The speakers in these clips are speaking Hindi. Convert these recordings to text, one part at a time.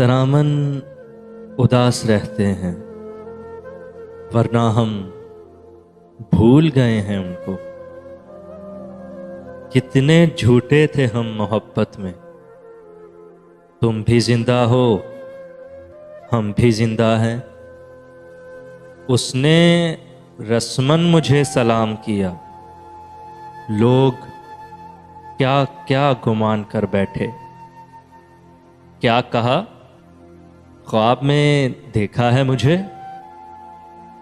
एहतरामन उदास रहते हैं, वरना हम भूल गए हैं उनको। कितने झूठे थे हम मोहब्बत में, तुम भी जिंदा हो हम भी जिंदा हैं। उसने रस्मन मुझे सलाम किया, लोग क्या क्या गुमान कर बैठे। क्या कहा, ख्वाब में देखा है मुझे,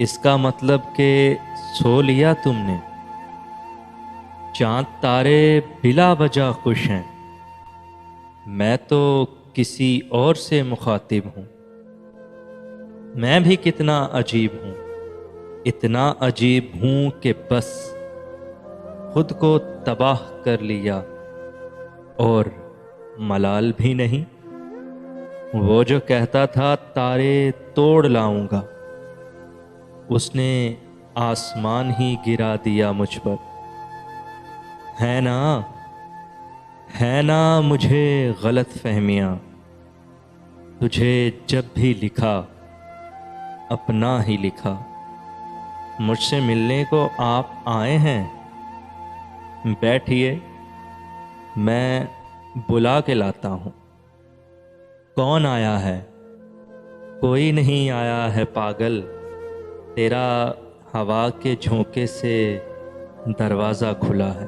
इसका मतलब कि सो लिया तुमने। चांद तारे बिला वजह खुश हैं, मैं तो किसी और से मुखातिब हूँ। मैं भी कितना अजीब हूँ, इतना अजीब हूँ कि बस खुद को तबाह कर लिया और मलाल भी नहीं। वो जो कहता था तारे तोड़ लाऊंगा, उसने आसमान ही गिरा दिया मुझ पर। है ना, है ना मुझे गलत फहमियाँ, तुझे जब भी लिखा अपना ही लिखा। मुझसे मिलने को आप आए हैं, बैठिए मैं बुला के लाता हूँ। कौन आया है, कोई नहीं आया है पागल, तेरा हवा के झोंके से दरवाज़ा खुला है।